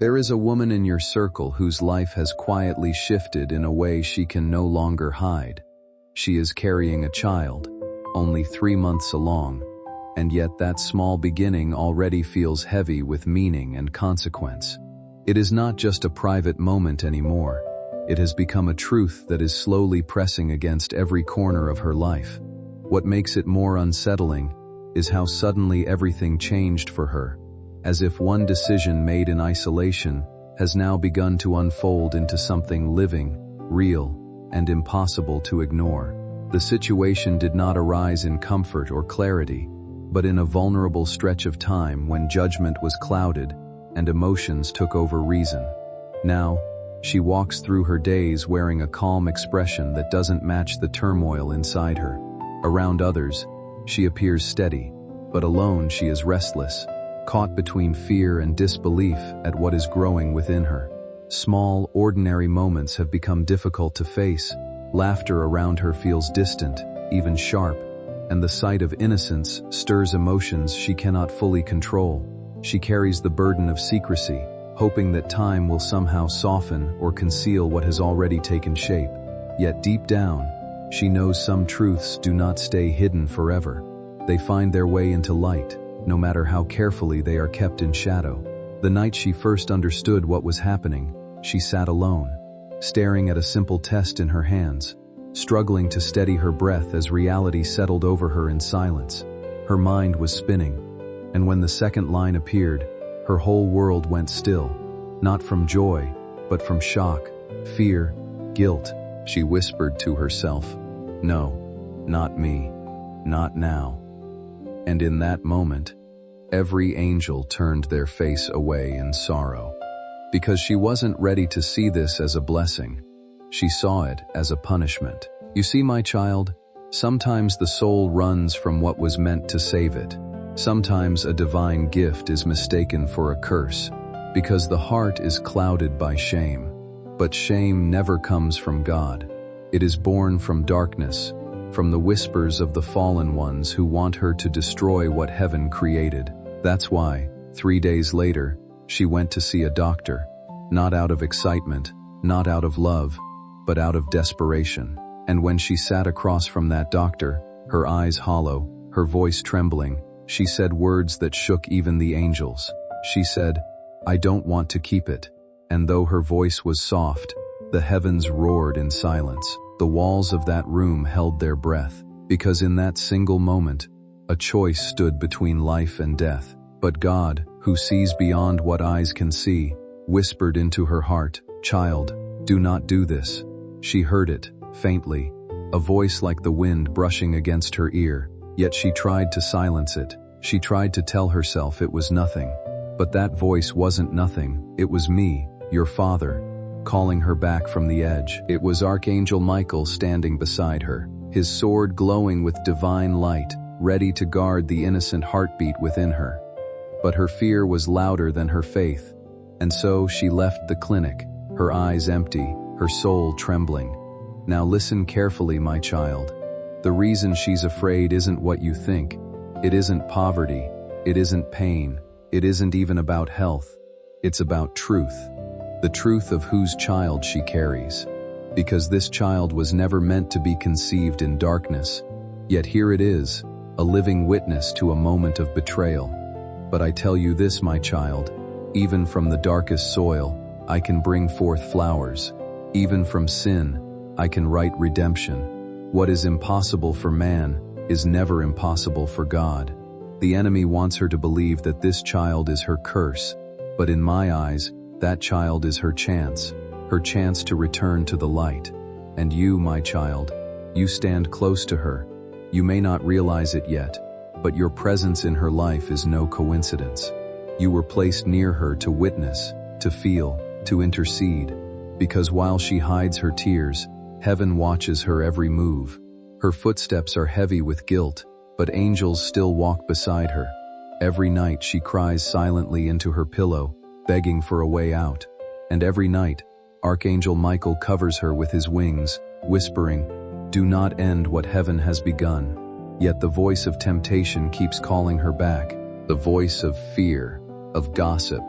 There is a woman in your circle whose life has quietly shifted in a way she can no longer hide. She is carrying a child, only 3 months along, and yet that small beginning already feels heavy with meaning and consequence. It is not just a private moment anymore. It has become a truth that is slowly pressing against every corner of her life. What makes it more unsettling is how suddenly everything changed for her, as if one decision made in isolation has now begun to unfold into something living, real, and impossible to ignore. The situation did not arise in comfort or clarity, but in a vulnerable stretch of time when judgment was clouded and emotions took over reason. Now, she walks through her days wearing a calm expression that doesn't match the turmoil inside her. Around others, she appears steady, but alone she is restless, caught between fear and disbelief at what is growing within her. Small, ordinary moments have become difficult to face. Laughter around her feels distant, even sharp, and the sight of innocence stirs emotions she cannot fully control. She carries the burden of secrecy, hoping that time will somehow soften or conceal what has already taken shape. Yet deep down, she knows some truths do not stay hidden forever. They find their way into light, no matter how carefully they are kept in shadow. The night she first understood what was happening, she sat alone, staring at a simple test in her hands, struggling to steady her breath as reality settled over her in silence. Her mind was spinning, and when the second line appeared, her whole world went still, not from joy, but from shock, fear, guilt. She whispered to herself, "No, not me, not now." And in that moment, every angel turned their face away in sorrow. Because she wasn't ready to see this as a blessing. She saw it as a punishment. You see, my child, sometimes the soul runs from what was meant to save it. Sometimes a divine gift is mistaken for a curse, because the heart is clouded by shame. But shame never comes from God. It is born from darkness, from the whispers of the fallen ones who want her to destroy what heaven created. That's why, 3 days later, she went to see a doctor, not out of excitement, not out of love, but out of desperation. And when she sat across from that doctor, her eyes hollow, her voice trembling, she said words that shook even the angels. She said, "I don't want to keep it." And though her voice was soft, the heavens roared in silence. The walls of that room held their breath, because in that single moment, a choice stood between life and death. But God, who sees beyond what eyes can see, whispered into her heart, "Child, do not do this." She heard it, faintly, a voice like the wind brushing against her ear, yet she tried to silence it. She tried to tell herself it was nothing. But that voice wasn't nothing, it was me, your father, calling her back from the edge. It was Archangel Michael standing beside her, his sword glowing with divine light, ready to guard the innocent heartbeat within her. But her fear was louder than her faith, and so she left the clinic, her eyes empty, her soul trembling. Now listen carefully, my child. The reason she's afraid isn't what you think. It isn't poverty, it isn't pain, it isn't even about health. It's about truth. The truth of whose child she carries. Because this child was never meant to be conceived in darkness. Yet here it is, a living witness to a moment of betrayal. But I tell you this, my child, even from the darkest soil, I can bring forth flowers. Even from sin, I can write redemption. What is impossible for man is never impossible for God. The enemy wants her to believe that this child is her curse, but in my eyes, that child is her chance to return to the light. And you, my child, you stand close to her. You may not realize it yet, but your presence in her life is no coincidence. You were placed near her to witness, to feel, to intercede, because while she hides her tears, heaven watches her every move. Her footsteps are heavy with guilt, but angels still walk beside her. Every night she cries silently into her pillow, begging for a way out. And every night, Archangel Michael covers her with his wings, whispering, "Do not end what heaven has begun." Yet the voice of temptation keeps calling her back, the voice of fear, of gossip,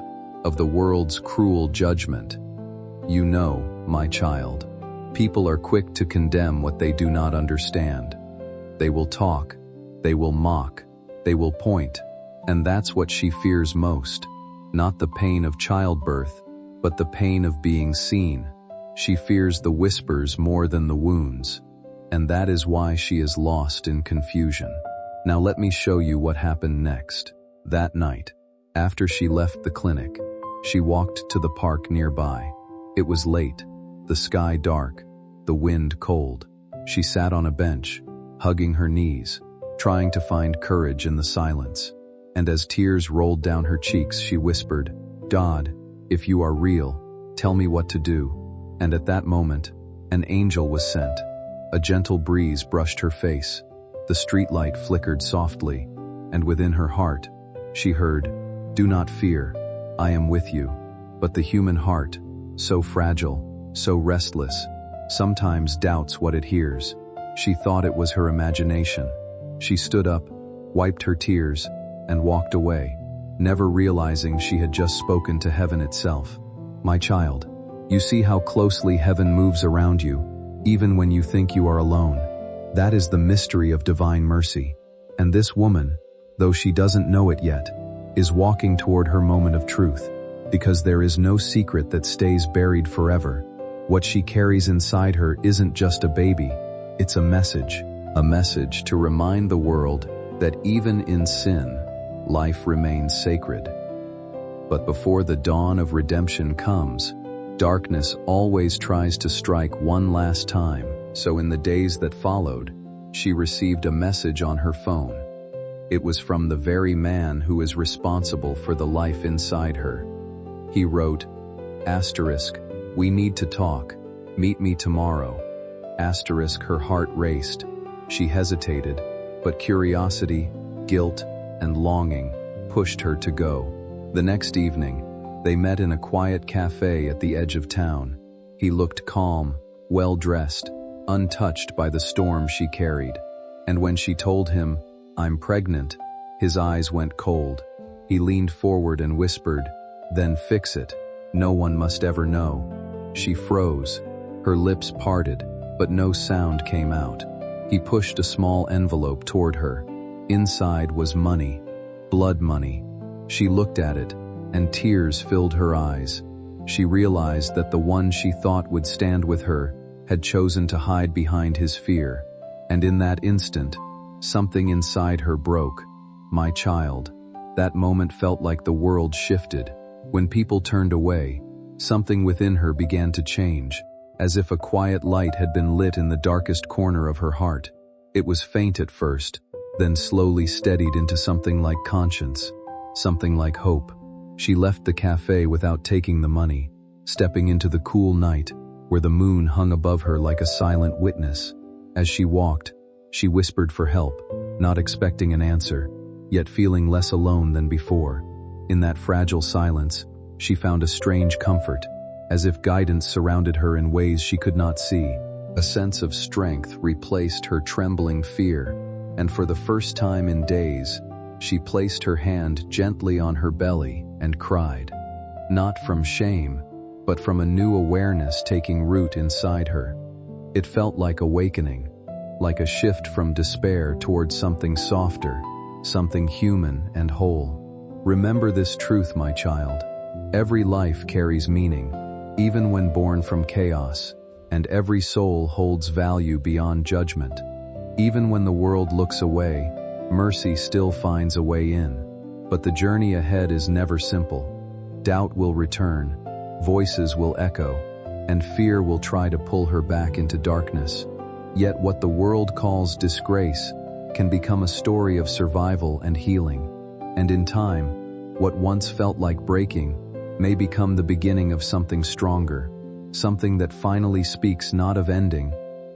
of the world's cruel judgment. You know, my child, people are quick to condemn what they do not understand. They will talk, they will mock, they will point, and that's what she fears most. Not the pain of childbirth, but the pain of being seen. She fears the whispers more than the wounds, and that is why she is lost in confusion. Now let me show you what happened next. That night, after she left the clinic, she walked to the park nearby. It was late, the sky dark, the wind cold. She sat on a bench, hugging her knees, trying to find courage in the silence. And as tears rolled down her cheeks, she whispered, "God, if you are real, tell me what to do." And at that moment, an angel was sent. A gentle breeze brushed her face. The streetlight flickered softly, and within her heart, she heard, "Do not fear, I am with you." But the human heart, so fragile, so restless, sometimes doubts what it hears. She thought it was her imagination. She stood up, wiped her tears, and walked away, never realizing she had just spoken to heaven itself. My child, you see how closely heaven moves around you, even when you think you are alone. That is the mystery of divine mercy. And this woman, though she doesn't know it yet, is walking toward her moment of truth, because there is no secret that stays buried forever. What she carries inside her isn't just a baby, it's a message to remind the world that even in sin, life remains sacred. But before the dawn of redemption comes, darkness always tries to strike one last time. So in the days that followed, she received a message on her phone. It was from the very man who is responsible for the life inside her. He wrote, "We need to talk. Meet me tomorrow." Her heart raced. She hesitated, but curiosity, guilt, and longing pushed her to go. The next evening, they met in a quiet cafe at the edge of town. He looked calm, well-dressed, untouched by the storm she carried. And when she told him, "I'm pregnant," his eyes went cold. He leaned forward and whispered, "Then fix it. No one must ever know." She froze. Her lips parted, but no sound came out. He pushed a small envelope toward her. Inside was money, blood money. She looked at it, and tears filled her eyes. She realized that the one she thought would stand with her had chosen to hide behind his fear. And in that instant, something inside her broke. My child, that moment felt like the world shifted. When people turned away, something within her began to change, as if a quiet light had been lit in the darkest corner of her heart. It was faint at first, then slowly steadied into something like conscience, something like hope. She left the cafe without taking the money, stepping into the cool night, where the moon hung above her like a silent witness. As she walked, she whispered for help, not expecting an answer, yet feeling less alone than before. In that fragile silence, she found a strange comfort, as if guidance surrounded her in ways she could not see. A sense of strength replaced her trembling fear, and for the first time in days, she placed her hand gently on her belly and cried. Not from shame, but from a new awareness taking root inside her. It felt like awakening, like a shift from despair towards something softer, something human and whole. Remember this truth, my child. Every life carries meaning, even when born from chaos, and every soul holds value beyond judgment. Even when the world looks away, mercy still finds a way in. But the journey ahead is never simple. Doubt will return, voices will echo, and fear will try to pull her back into darkness. Yet what the world calls disgrace can become a story of survival and healing. And in time, what once felt like breaking may become the beginning of something stronger, something that finally speaks not of ending,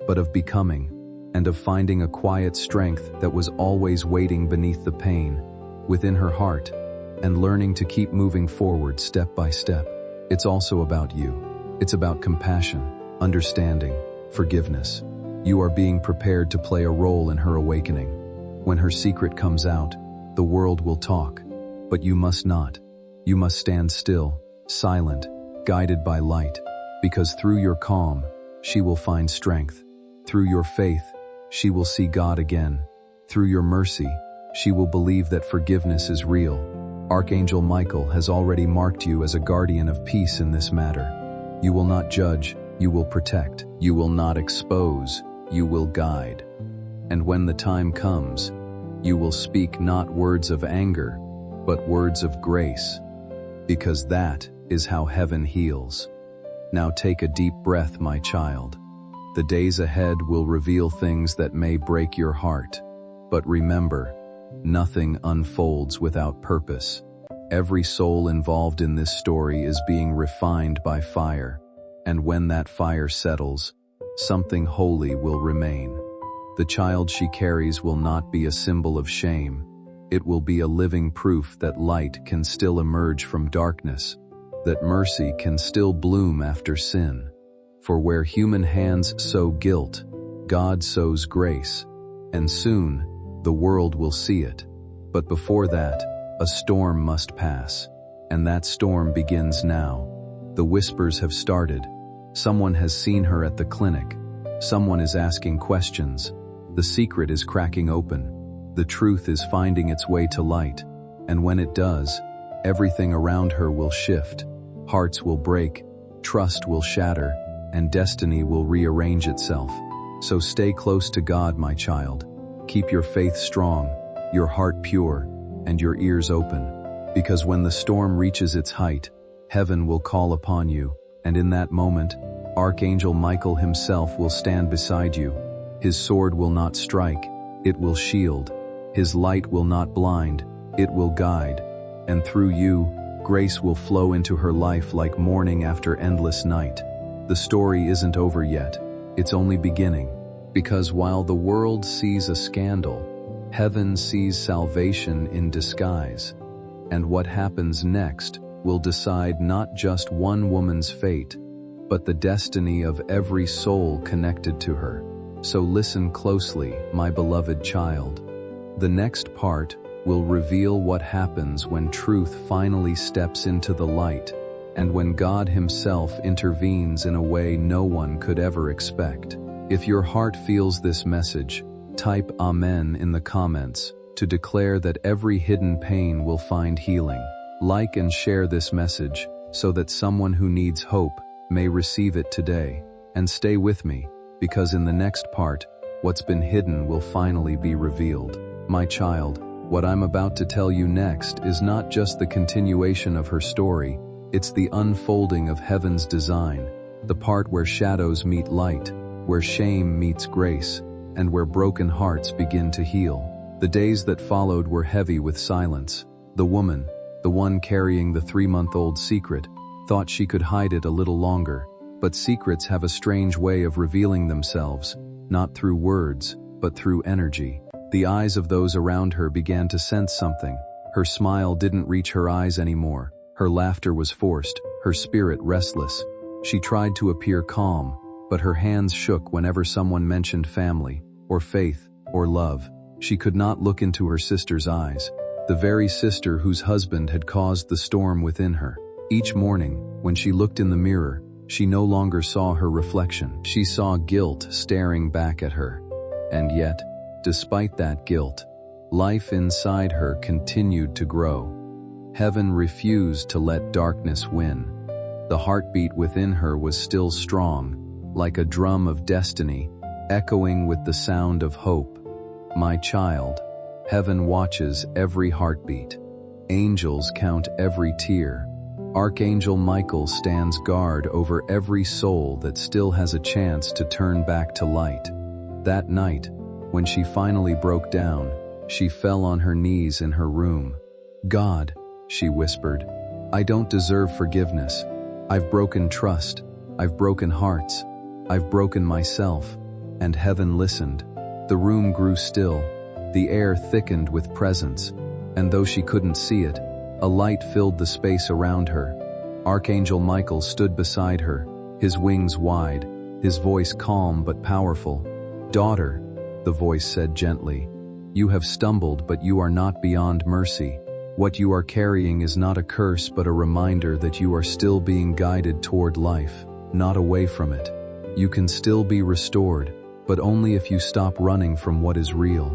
but of becoming, and of finding a quiet strength that was always waiting beneath the pain, within her heart, and learning to keep moving forward step by step. It's also about you. It's about compassion, understanding, forgiveness. You are being prepared to play a role in her awakening. When her secret comes out, the world will talk, but you must not. You must stand still, silent, guided by light, because through your calm, she will find strength. Through your faith, she will see God again. Through your mercy, she will believe that forgiveness is real. Archangel Michael has already marked you as a guardian of peace in this matter. You will not judge, you will protect. You will not expose, you will guide. And when the time comes, you will speak not words of anger, but words of grace, because that is how heaven heals. Now take a deep breath, my child. The days ahead will reveal things that may break your heart. But remember, nothing unfolds without purpose. Every soul involved in this story is being refined by fire, and when that fire settles, something holy will remain. The child she carries will not be a symbol of shame. It will be a living proof that light can still emerge from darkness, that mercy can still bloom after sin. For where human hands sow guilt, God sows grace, and soon the world will see it. But before that, a storm must pass, and that storm begins now. The whispers have started. Someone has seen her at the clinic. Someone is asking questions. The secret is cracking open. The truth is finding its way to light. And when it does, everything around her will shift. Hearts will break, trust will shatter, and destiny will rearrange itself. So stay close to God, my child. Keep your faith strong, your heart pure, and your ears open. Because when the storm reaches its height, heaven will call upon you, and in that moment, Archangel Michael himself will stand beside you. His sword will not strike, it will shield. His light will not blind, it will guide. And through you, grace will flow into her life like morning after endless night. The story isn't over yet, it's only beginning. Because while the world sees a scandal, heaven sees salvation in disguise. And what happens next will decide not just one woman's fate, but the destiny of every soul connected to her. So listen closely, my beloved child. The next part will reveal what happens when truth finally steps into the light, and when God himself intervenes in a way no one could ever expect. If your heart feels this message, type Amen in the comments to declare that every hidden pain will find healing. Like and share this message so that someone who needs hope may receive it today. And stay with me, because in the next part, what's been hidden will finally be revealed. My child, what I'm about to tell you next is not just the continuation of her story, it's the unfolding of heaven's design, the part where shadows meet light, where shame meets grace, and where broken hearts begin to heal. The days that followed were heavy with silence. The woman, the one carrying the 3-month-old secret, thought she could hide it a little longer, but secrets have a strange way of revealing themselves, not through words, but through energy. The eyes of those around her began to sense something. Her smile didn't reach her eyes anymore. Her laughter was forced, her spirit restless. She tried to appear calm, but her hands shook whenever someone mentioned family, or faith, or love. She could not look into her sister's eyes, the very sister whose husband had caused the storm within her. Each morning, when she looked in the mirror, she no longer saw her reflection. She saw guilt staring back at her. And yet, despite that guilt, life inside her continued to grow. Heaven refused to let darkness win. The heartbeat within her was still strong, like a drum of destiny, echoing with the sound of hope. My child, heaven watches every heartbeat. Angels count every tear. Archangel Michael stands guard over every soul that still has a chance to turn back to light. That night, when she finally broke down, she fell on her knees in her room. God, she whispered, I don't deserve forgiveness. I've broken trust. I've broken hearts. I've broken myself. And heaven listened. The room grew still. The air thickened with presence. And though she couldn't see it, a light filled the space around her. Archangel Michael stood beside her, his wings wide, his voice calm but powerful. Daughter, the voice said gently, you have stumbled, but you are not beyond mercy. What you are carrying is not a curse but a reminder that you are still being guided toward life, not away from it. You can still be restored, but only if you stop running from what is real.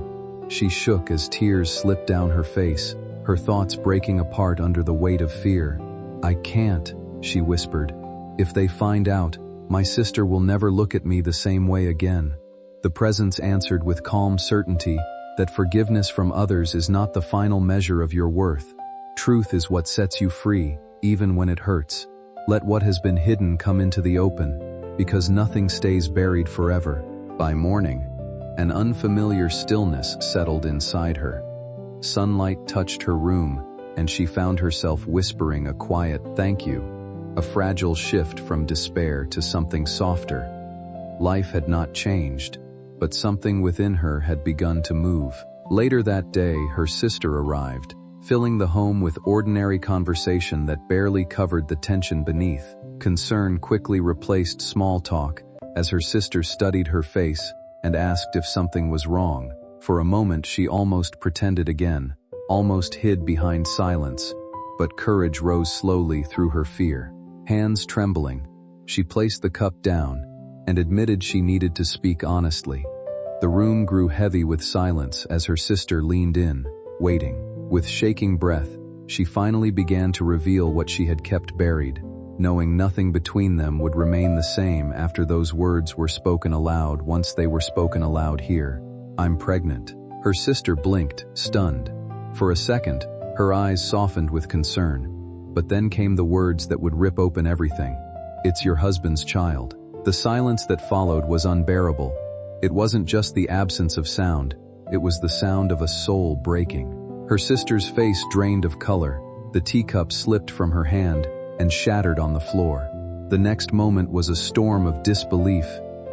She shook as tears slipped down her face, her thoughts breaking apart under the weight of fear. "I can't," she whispered. "If they find out, my sister will never look at me the same way again." The presence answered with calm certainty that forgiveness from others is not the final measure of your worth. Truth is what sets you free, even when it hurts. Let what has been hidden come into the open, because nothing stays buried forever. By morning, an unfamiliar stillness settled inside her. Sunlight touched her room, and she found herself whispering a quiet "thank you," a fragile shift from despair to something softer. Life had not changed, but something within her had begun to move. Later that day, her sister arrived, filling the home with ordinary conversation that barely covered the tension beneath. Concern quickly replaced small talk as her sister studied her face and asked if something was wrong. For a moment she almost pretended again, almost hid behind silence, but courage rose slowly through her fear. Hands trembling, she placed the cup down and admitted she needed to speak honestly. The room grew heavy with silence as her sister leaned in, waiting. With shaking breath, she finally began to reveal what she had kept buried, knowing nothing between them would remain the same after those words were spoken aloud once they were spoken aloud here. "I'm pregnant." Her sister blinked, stunned. For a second, her eyes softened with concern, but then came the words that would rip open everything. "It's your husband's child." The silence that followed was unbearable. It wasn't just the absence of sound, it was the sound of a soul breaking. Her sister's face drained of color, the teacup slipped from her hand and shattered on the floor. The next moment was a storm of disbelief,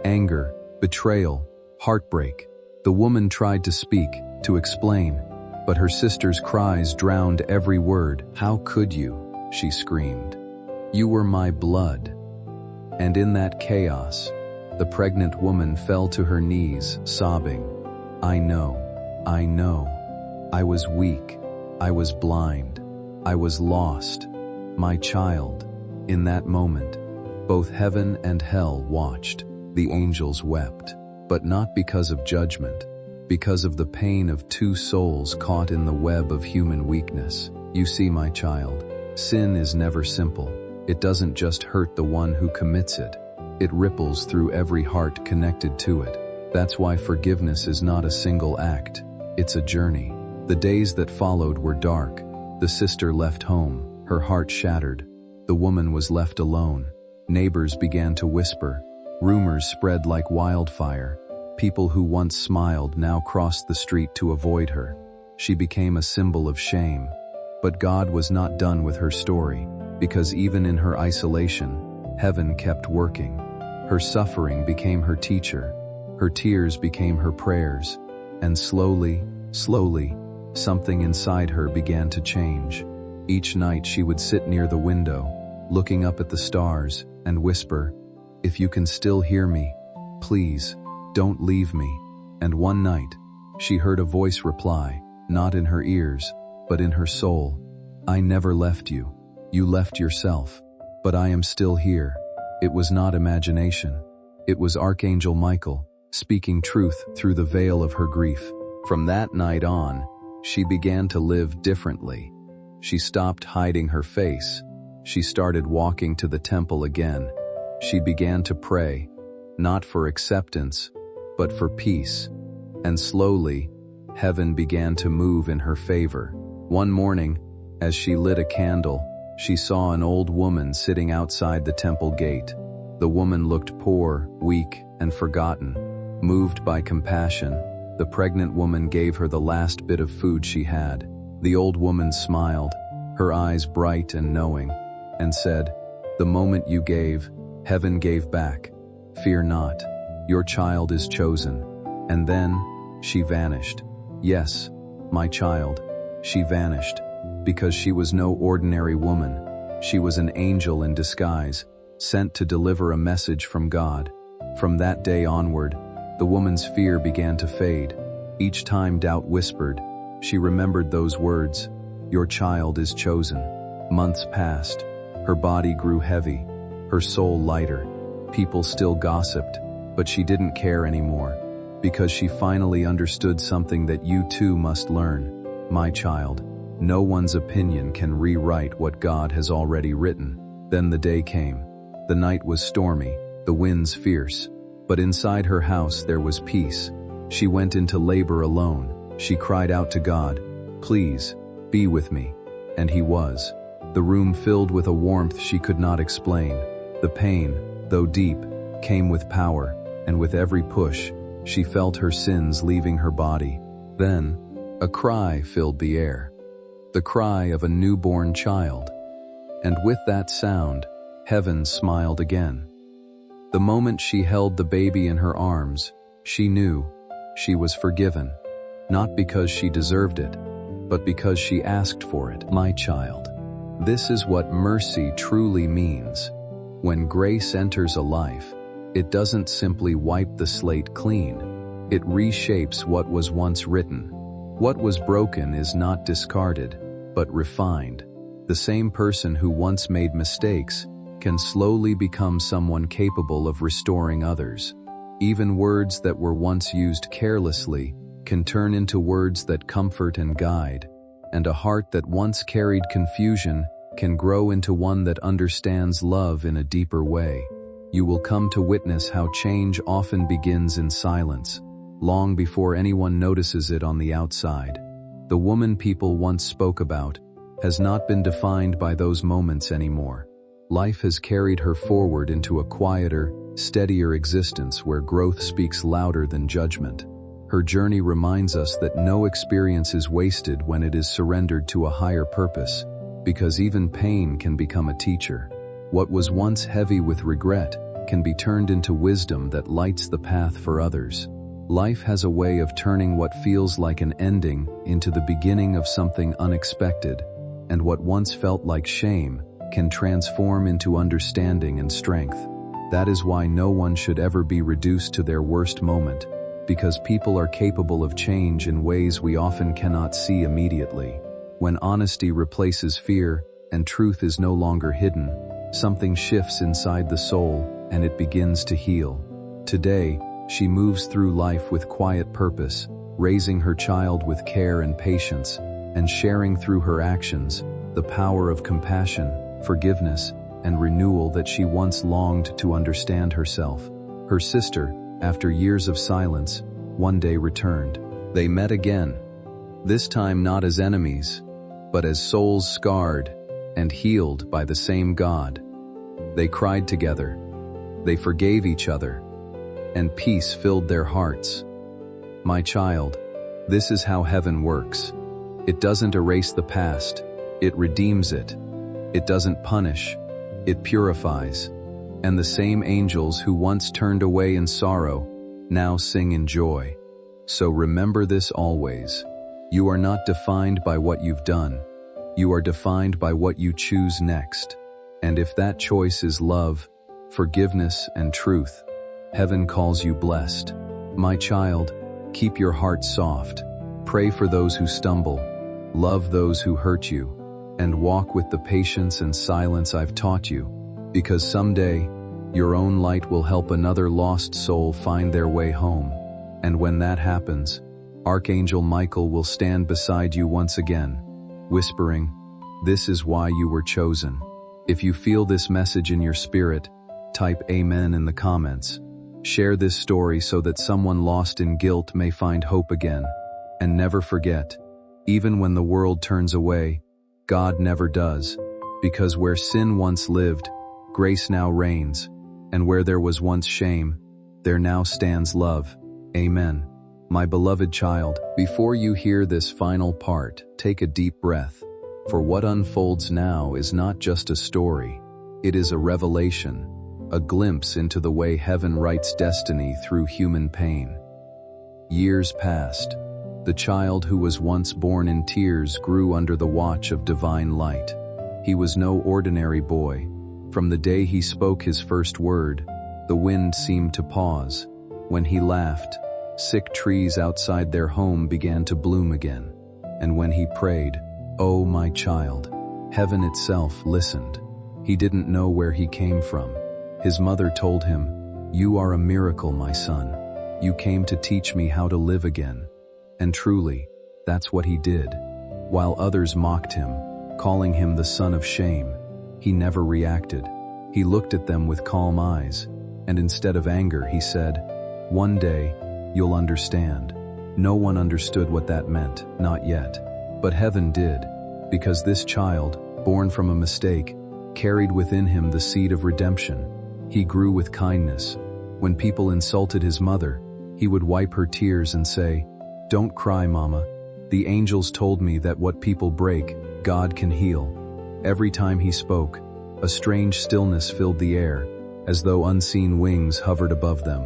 anger, betrayal, heartbreak. The woman tried to speak, to explain, but her sister's cries drowned every word. "How could you?" she screamed. "You were my blood." And in that chaos, the pregnant woman fell to her knees, sobbing, I know. I was weak. I was blind. I was lost. My child." In that moment, both heaven and hell watched. The angels wept, but not because of judgment, because of the pain of two souls caught in the web of human weakness. "You see, my child, sin is never simple. It doesn't just hurt the one who commits it. It ripples through every heart connected to it. That's why forgiveness is not a single act. It's a journey." The days that followed were dark. The sister left home, her heart shattered. The woman was left alone. Neighbors began to whisper. Rumors spread like wildfire. People who once smiled now crossed the street to avoid her. She became a symbol of shame. But God was not done with her story, because even in her isolation, heaven kept working. Her suffering became her teacher. Her tears became her prayers. And slowly, something inside her began to change. Each night she would sit near the window, looking up at the stars, and whisper, "If you can still hear me, please, don't leave me." And one night, she heard a voice reply, not in her ears, but in her soul, "I never left you. You left yourself. But I am still here." It was not imagination. It was Archangel Michael, speaking truth through the veil of her grief. From that night on, she began to live differently. She stopped hiding her face. She started walking to the temple again. She began to pray, not for acceptance, but for peace. And slowly, heaven began to move in her favor. One morning, as she lit a candle, she saw an old woman sitting outside the temple gate. The woman looked poor, weak, and forgotten. Moved by compassion, the pregnant woman gave her the last bit of food she had. The old woman smiled, her eyes bright and knowing, and said, "The moment you gave, heaven gave back. Fear not, your child is chosen." And then, she vanished. Yes, my child, she vanished, because she was no ordinary woman. She was an angel in disguise, sent to deliver a message from God. From that day onward, the woman's fear began to fade. Each time doubt whispered, she remembered those words, Your child is chosen." Months passed. Her body grew heavy, her soul lighter. People still gossiped, but she didn't care anymore, because she finally understood something that you too must learn. My child, no one's opinion can rewrite what God has already written. Then the day came. The night was stormy, the winds fierce, but inside her house there was peace. She went into labor alone. She cried out to God, "Please, be with me." And He was. The room filled with a warmth she could not explain. The pain, though deep, came with power, and with every push, she felt her sins leaving her body. Then, a cry filled the air. The cry of a newborn child. And with that sound, heaven smiled again. The moment she held the baby in her arms, she knew she was forgiven, not because she deserved it, but because she asked for it. My child, this is what mercy truly means. When grace enters a life, it doesn't simply wipe the slate clean. It reshapes what was once written. What was broken is not discarded, but refined. The same person who once made mistakes can slowly become someone capable of restoring others. Even words that were once used carelessly can turn into words that comfort and guide, and a heart that once carried confusion can grow into one that understands love in a deeper way. You will come to witness how change often begins in silence, long before anyone notices it on the outside. The woman people once spoke about has not been defined by those moments anymore. Life has carried her forward into a quieter, steadier existence where growth speaks louder than judgment. Her journey reminds us that no experience is wasted when it is surrendered to a higher purpose, because even pain can become a teacher. What was once heavy with regret can be turned into wisdom that lights the path for others. Life has a way of turning what feels like an ending into the beginning of something unexpected, and what once felt like shame can transform into understanding and strength. That is why no one should ever be reduced to their worst moment, because people are capable of change in ways we often cannot see immediately. When honesty replaces fear and truth is no longer hidden, something shifts inside the soul and it begins to heal. Today, she moves through life with quiet purpose, raising her child with care and patience, and sharing through her actions the power of compassion, forgiveness, and renewal that she once longed to understand herself. Her sister, after years of silence, one day returned. They met again, this time not as enemies, but as souls scarred and healed by the same God. They cried together, they forgave each other, and peace filled their hearts. My child, this is how heaven works. It doesn't erase the past, it redeems it. It doesn't punish, it purifies. And the same angels who once turned away in sorrow now sing in joy. So remember this always. You are not defined by what you've done. You are defined by what you choose next. And if that choice is love, forgiveness, and truth, heaven calls you blessed. My child, keep your heart soft. Pray for those who stumble. Love those who hurt you. And walk with the patience and silence I've taught you. Because someday, your own light will help another lost soul find their way home. And when that happens, Archangel Michael will stand beside you once again, whispering, "This is why you were chosen." If you feel this message in your spirit, type Amen in the comments. Share this story so that someone lost in guilt may find hope again. And never forget, even when the world turns away, God never does. Because where sin once lived, grace now reigns. And where there was once shame, there now stands love. Amen. My beloved child, before you hear this final part, take a deep breath. For what unfolds now is not just a story. It is a revelation, a glimpse into the way heaven writes destiny through human pain. Years passed. The child who was once born in tears grew under the watch of divine light. He was no ordinary boy. From the day he spoke his first word, the wind seemed to pause. When he laughed, sick trees outside their home began to bloom again. And when he prayed, "Oh, my child." Heaven itself listened. He didn't know where he came from. His mother told him, "You are a miracle, my son. You came to teach me how to live again." And truly, that's what he did. While others mocked him, calling him the son of shame, he never reacted. He looked at them with calm eyes, and instead of anger, he said, "One day, you'll understand." No one understood what that meant, not yet. But heaven did, because this child, born from a mistake, carried within him the seed of redemption. He grew with kindness. When people insulted his mother, he would wipe her tears and say, "Don't cry, Mama. The angels told me that what people break, God can heal." Every time he spoke, a strange stillness filled the air, as though unseen wings hovered above them.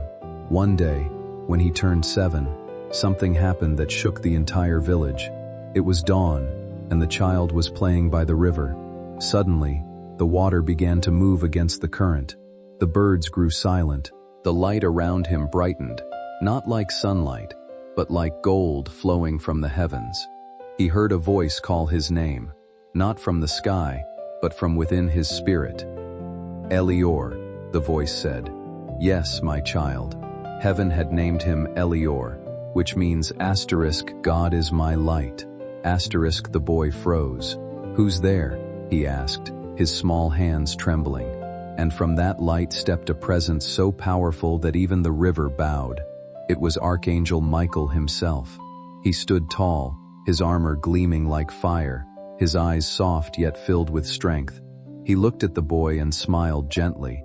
One day, when he turned 7, something happened that shook the entire village. It was dawn, and the child was playing by the river. Suddenly, the water began to move against the current. The birds grew silent. The light around him brightened, not like sunlight, but like gold flowing from the heavens. He heard a voice call his name, not from the sky, but from within his spirit. "Elior," the voice said. "Yes, my child." Heaven had named him Elior, which means asterisk, "God is my light." Asterisk, the boy froze. "Who's there?" he asked, his small hands trembling. And from that light stepped a presence so powerful that even the river bowed. It was Archangel Michael himself. He stood tall, his armor gleaming like fire, his eyes soft yet filled with strength. He looked at the boy and smiled gently.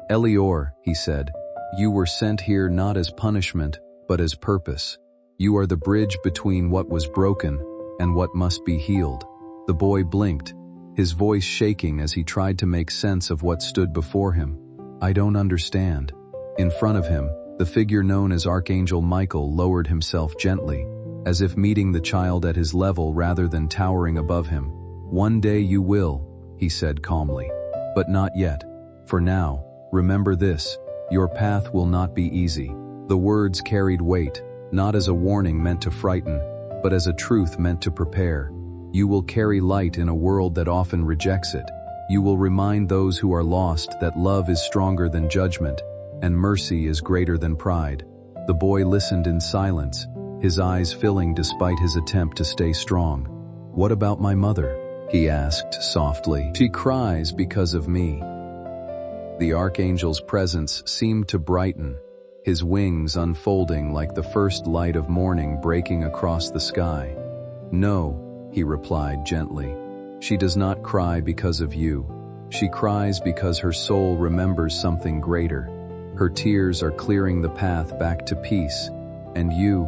"Elior," he said, "you were sent here not as punishment, but as purpose. You are the bridge between what was broken and what must be healed." The boy blinked, his voice shaking as he tried to make sense of what stood before him. "I don't understand." In front of him, the figure known as Archangel Michael lowered himself gently, as if meeting the child at his level rather than towering above him. "One day you will," he said calmly. "But not yet. For now, remember this, your path will not be easy." The words carried weight, not as a warning meant to frighten, but as a truth meant to prepare. You will carry light in a world that often rejects it. You will remind those who are lost that love is stronger than judgment, and mercy is greater than pride. The boy listened in silence, his eyes filling despite his attempt to stay strong. "What about my mother?" he asked softly. "She cries because of me." The archangel's presence seemed to brighten, his wings unfolding like the first light of morning breaking across the sky. "No," he replied gently. "She does not cry because of you. She cries because her soul remembers something greater. Her tears are clearing the path back to peace, and you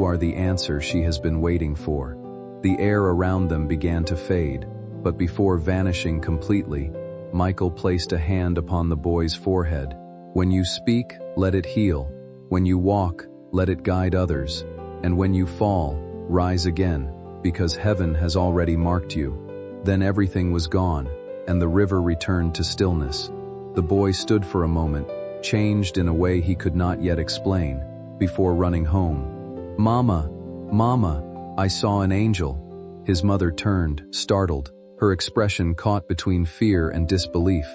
are the answer she has been waiting for." The air around them began to fade, but before vanishing completely, Michael placed a hand upon the boy's forehead. "When you speak, let it heal. When you walk, let it guide others. And when you fall, rise again, because heaven has already marked you." Then everything was gone, and the river returned to stillness. The boy stood for a moment, changed in a way he could not yet explain, before running home. "Mama, Mama, I saw an angel." His mother turned, startled, her expression caught between fear and disbelief.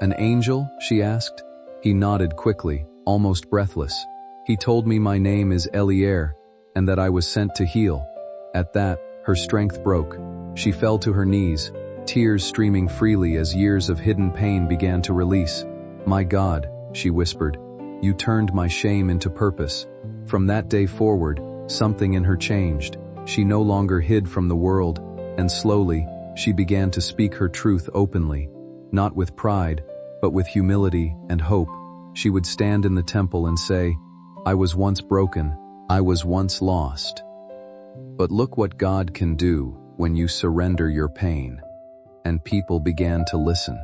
"An angel?" she asked. He nodded quickly, almost breathless. "He told me my name is Elier, and that I was sent to heal." At that, her strength broke. She fell to her knees, tears streaming freely as years of hidden pain began to release. "My God," she whispered, "you turned my shame into purpose." From that day forward, something in her changed. She no longer hid from the world, and slowly, she began to speak her truth openly, not with pride, but with humility and hope. She would stand in the temple and say, "I was once broken, I was once lost. But look what God can do when you surrender your pain." And people began to listen.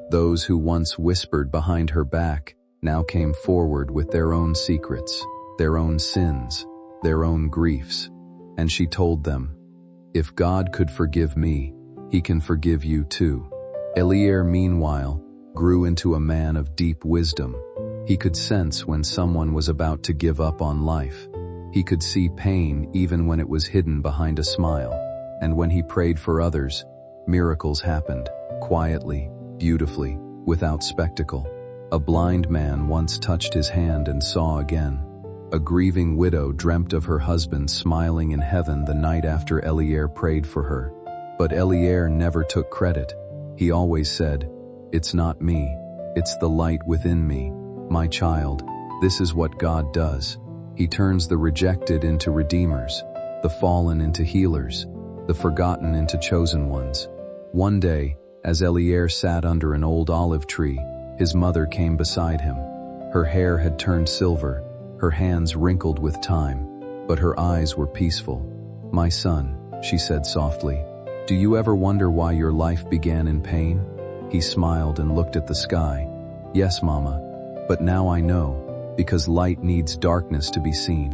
Those who once whispered behind her back now came forward with their own secrets, their own sins, their own griefs. And she told them, "If God could forgive me, He can forgive you too." Elier, meanwhile, grew into a man of deep wisdom. He could sense when someone was about to give up on life. He could see pain even when it was hidden behind a smile. And when he prayed for others, miracles happened, quietly, beautifully, without spectacle. A blind man once touched his hand and saw again. A grieving widow dreamt of her husband smiling in heaven the night after Elier prayed for her. But Elier never took credit. He always said, "It's not me, it's the light within me. My child, this is what God does. He turns the rejected into redeemers, the fallen into healers, the forgotten into chosen ones." One day, as Elier sat under an old olive tree, his mother came beside him. Her hair had turned silver, her hands wrinkled with time, but her eyes were peaceful. "My son," she said softly, "do you ever wonder why your life began in pain?" He smiled and looked at the sky. "Yes, Mama, but now I know, because light needs darkness to be seen."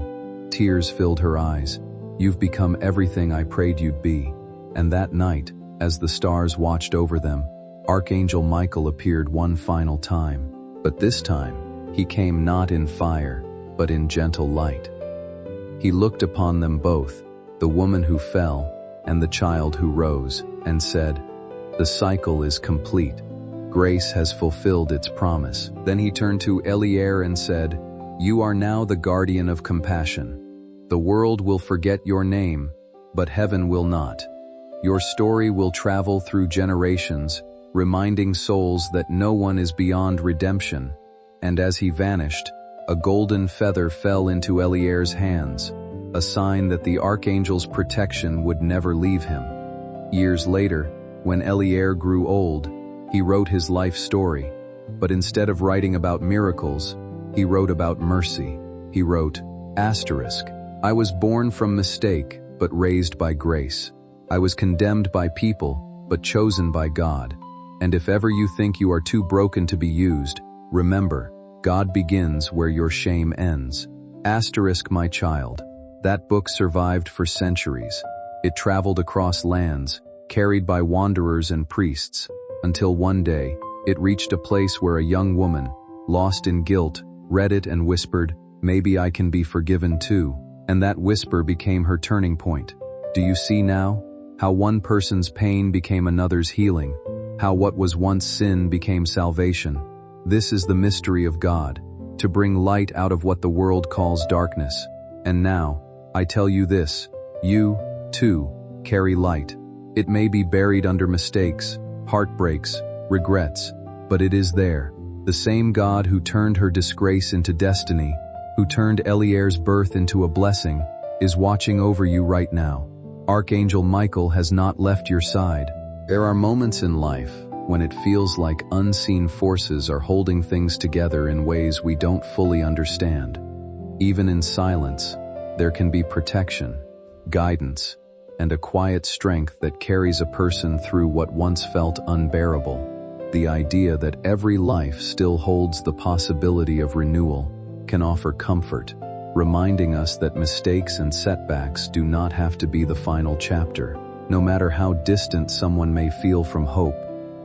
Tears filled her eyes. "You've become everything I prayed you'd be." And that night, as the stars watched over them, Archangel Michael appeared one final time. But this time, he came not in fire, but in gentle light. He looked upon them both, the woman who fell and the child who rose, and said, "The cycle is complete. Grace has fulfilled its promise." Then he turned to Elier and said, "You are now the guardian of compassion. The world will forget your name, but heaven will not. Your story will travel through generations, reminding souls that no one is beyond redemption." And as he vanished, a golden feather fell into Elier's hands, a sign that the archangel's protection would never leave him. Years later, when Elier grew old, he wrote his life story, but instead of writing about miracles, he wrote about mercy. He wrote, "I was born from mistake, but raised by grace. I was condemned by people, but chosen by God. And if ever you think you are too broken to be used, remember, God begins where your shame ends." My child. That book survived for centuries. It traveled across lands, carried by wanderers and priests, until one day, it reached a place where a young woman, lost in guilt, read it and whispered, "Maybe I can be forgiven too." And that whisper became her turning point. Do you see now? How one person's pain became another's healing. How what was once sin became salvation. This is the mystery of God, to bring light out of what the world calls darkness. And now, I tell you this, you, too, carry light. It may be buried under mistakes, heartbreaks, regrets, but it is there. The same God who turned her disgrace into destiny, who turned Elier's birth into a blessing, is watching over you right now. Archangel Michael has not left your side. There are moments in life when it feels like unseen forces are holding things together in ways we don't fully understand. Even in silence, there can be protection, guidance, and a quiet strength that carries a person through what once felt unbearable. The idea that every life still holds the possibility of renewal can offer comfort, reminding us that mistakes and setbacks do not have to be the final chapter. No matter how distant someone may feel from hope,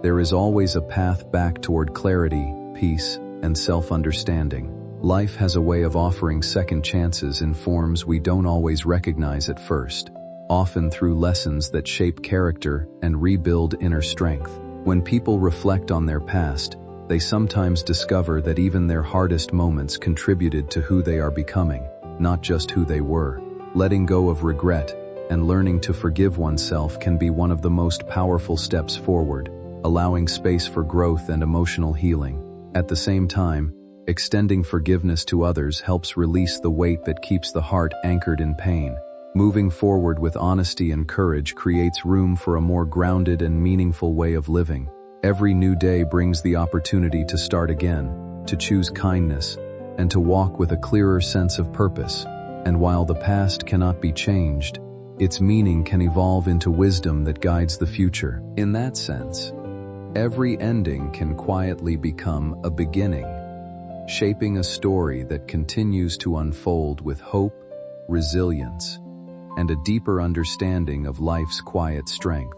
there is always a path back toward clarity, peace, and self-understanding. Life has a way of offering second chances in forms we don't always recognize at first, often through lessons that shape character and rebuild inner strength. When people reflect on their past, they sometimes discover that even their hardest moments contributed to who they are becoming, not just who they were. Letting go of regret and learning to forgive oneself can be one of the most powerful steps forward, allowing space for growth and emotional healing. At the same time, extending forgiveness to others helps release the weight that keeps the heart anchored in pain. Moving forward with honesty and courage creates room for a more grounded and meaningful way of living. Every new day brings the opportunity to start again, to choose kindness, and to walk with a clearer sense of purpose. And while the past cannot be changed, its meaning can evolve into wisdom that guides the future. In that sense, every ending can quietly become a beginning, shaping a story that continues to unfold with hope, resilience, and a deeper understanding of life's quiet strength.